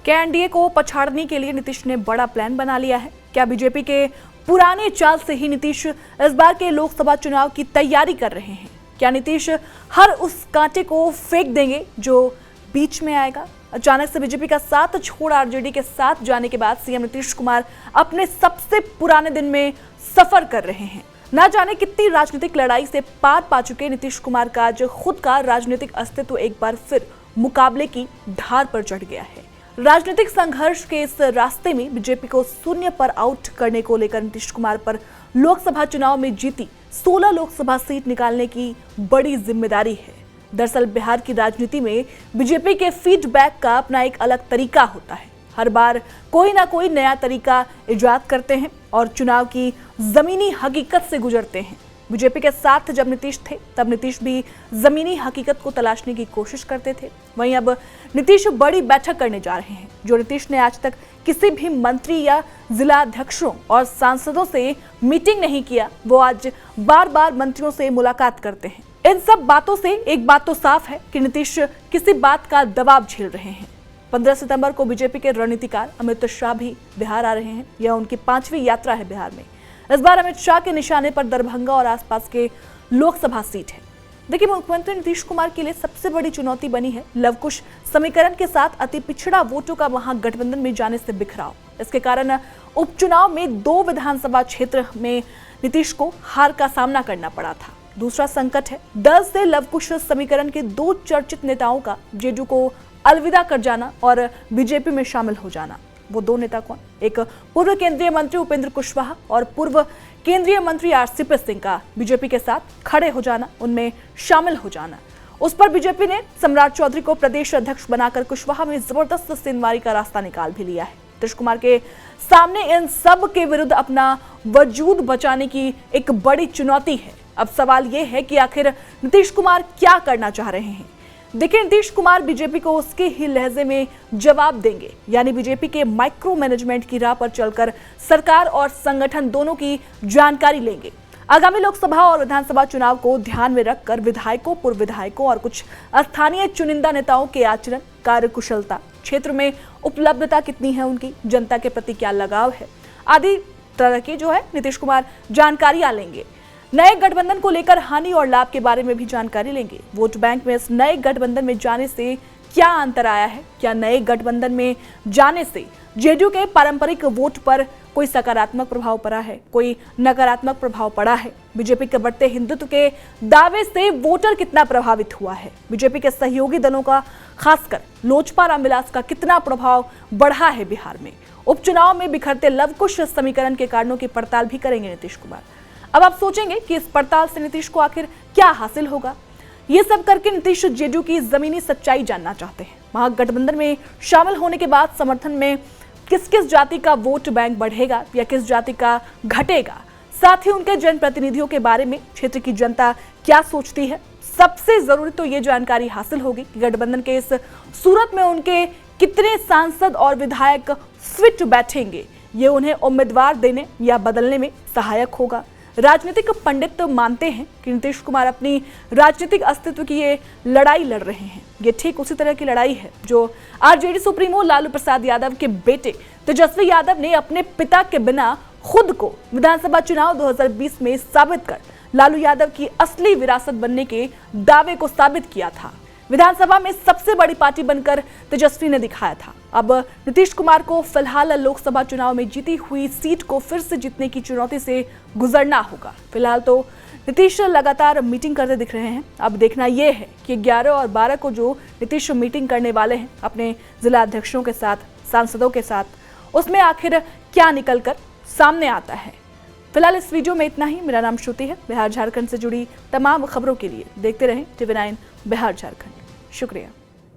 क्या एनडीए को पछाड़ने के लिए नीतीश ने बड़ा प्लान बना लिया है? क्या बीजेपी के पुराने चाल से ही नीतीश इस बार के लोकसभा चुनाव की तैयारी कर रहे हैं? क्या नीतीश हर उस कांटे को फेंक देंगे जो बीच में आएगा? अचानक से बीजेपी का साथ छोड़ आरजेडी के साथ जाने के बाद सीएम नीतीश कुमार अपने सबसे पुराने दिन में सफर कर रहे हैं। ना जाने कितनी राजनीतिक लड़ाई से पार पा चुके नीतीश कुमार का आज खुद का राजनीतिक अस्तित्व एक बार फिर मुकाबले की धार पर चढ़ गया है। राजनीतिक संघर्ष के इस रास्ते में बीजेपी को शून्य पर आउट करने को लेकर नीतीश कुमार पर लोकसभा चुनाव में जीती 16 लोकसभा सीट निकालने की बड़ी जिम्मेदारी है। दरअसल बिहार की राजनीति में बीजेपी के फीडबैक का अपना एक अलग तरीका होता है। हर बार कोई ना कोई नया तरीका इजाद करते हैं और चुनाव की जमीनी हकीकत से गुजरते हैं। बीजेपी के साथ जब नीतीश थे तब नीतीश भी जमीनी हकीकत को तलाशने की कोशिश करते थे। वहीं अब नीतीश बड़ी बैठक करने जा रहे हैं। जो नीतीश ने आज तक किसी भी मंत्री या जिला अध्यक्षों और सांसदों से मीटिंग नहीं किया, वो आज बार बार मंत्रियों से मुलाकात करते हैं। इन सब बातों से एक बात तो साफ है कि नीतीश किसी बात का दबाव झेल रहे हैं। 15 सितंबर को बीजेपी के रणनीतिकार अमित शाह भी बिहार आ रहे हैं। यह उनकी 5वीं यात्रा है बिहार में। इस बार अमित शाह के निशाने पर दरभंगा और आसपास के लोकसभा सीट है। देखिए, मुख्यमंत्री नीतीश कुमार के लिए सबसे बड़ी चुनौती बनी है लवकुश समीकरण के साथ अति पिछड़ा वोटों का महागठबंधन में जाने से बिखराव। इसके कारण उपचुनाव में 2 विधानसभा क्षेत्र में नीतीश को हार का सामना करना पड़ा था। दूसरा संकट है दल से लवकुश समीकरण के 2 चर्चित नेताओं का जेडीयू को अलविदा कर जाना और बीजेपी में शामिल हो जाना। वो 2 नेता कौन? एक पूर्व केंद्रीय मंत्री उपेंद्र कुशवाहा और पूर्व केंद्रीय मंत्री आरसीपी सिंह का बीजेपी के साथ खड़े हो जाना, उनमें शामिल हो जाना। उस पर बीजेपी ने सम्राट चौधरी को प्रदेश अध्यक्ष बनाकर कुशवाहा में जबरदस्त सिनवारी का रास्ता निकाल भी लिया है। नीतीश कुमार के सामने इन सब के विरुद्ध अपना वजूद बचाने की एक बड़ी चुनौती है। अब सवाल यह है कि आखिर नीतीश कुमार क्या करना चाह रहे हैं। देखिए, नीतीश कुमार बीजेपी को उसके ही लहजे में जवाब देंगे, यानी बीजेपी के माइक्रो मैनेजमेंट की राह पर चलकर सरकार और संगठन दोनों की जानकारी लेंगे। आगामी लोकसभा और विधानसभा चुनाव को ध्यान में रखकर विधायकों, पूर्व विधायकों और कुछ स्थानीय चुनिंदा नेताओं के आचरण, कार्यकुशलता, क्षेत्र में उपलब्धता कितनी है उनकी, जनता के प्रति क्या लगाव है, आदि तरह की नीतीश कुमार जानकारियां लेंगे। नए गठबंधन को लेकर हानि और लाभ के बारे में भी जानकारी लेंगे। वोट बैंक में इस नए गठबंधन में जाने से क्या अंतर आया है? क्या नए गठबंधन में जाने से जेडीयू के पारंपरिक वोट पर कोई सकारात्मक प्रभाव पड़ा है, कोई नकारात्मक प्रभाव पड़ा है? बीजेपी के बढ़ते हिंदुत्व के दावे से वोटर कितना प्रभावित हुआ है? बीजेपी के सहयोगी दलों का, खासकर लोजपा रामविलास का कितना प्रभाव बढ़ा है बिहार में? उपचुनाव में बिखरते लवकुश समीकरण के कारणों की पड़ताल भी करेंगे नीतीश कुमार। अब आप सोचेंगे कि इस पड़ताल से नीतीश को आखिर क्या हासिल होगा? ये सब करके नीतीश जेडीयू की जमीनी सच्चाई जानना चाहते हैं। महागठबंधन में शामिल होने के बाद समर्थन में किस किस जाति का वोट बैंक बढ़ेगा या किस जाति का घटेगा, साथ ही उनके जनप्रतिनिधियों के बारे में क्षेत्र की जनता क्या सोचती है। सबसे जरूरी तो ये जानकारी हासिल होगी कि गठबंधन के इस सूरत में उनके कितने सांसद और विधायक फिट बैठेंगे। ये उन्हें उम्मीदवार देने या बदलने में सहायक होगा। राजनीतिक पंडित मानते हैं कि नीतीश कुमार अपनी राजनीतिक अस्तित्व की ये लड़ाई लड़ रहे हैं। ये ठीक उसी तरह की लड़ाई है जो आरजेडी सुप्रीमो लालू प्रसाद यादव के बेटे तेजस्वी यादव ने अपने पिता के बिना खुद को विधानसभा चुनाव 2020 में साबित कर लालू यादव की असली विरासत बनने के दावे को साबित किया था। विधानसभा में सबसे बड़ी पार्टी बनकर तेजस्वी ने दिखाया था। अब नीतीश कुमार को फिलहाल लोकसभा चुनाव में जीती हुई सीट को फिर से जीतने की चुनौती से गुजरना होगा। फिलहाल तो नीतीश लगातार मीटिंग करते दिख रहे हैं। अब देखना यह है कि 11 और 12 को जो नीतीश मीटिंग करने वाले हैं अपने जिला अध्यक्षों के साथ, सांसदों के साथ, उसमें आखिर क्या निकलकर सामने आता है। फिलहाल इस वीडियो में इतना ही। मेरा नाम श्रुति है। बिहार झारखंड से जुड़ी तमाम खबरों के लिए देखते रहें TV9 बिहार झारखंड। शुक्रिया।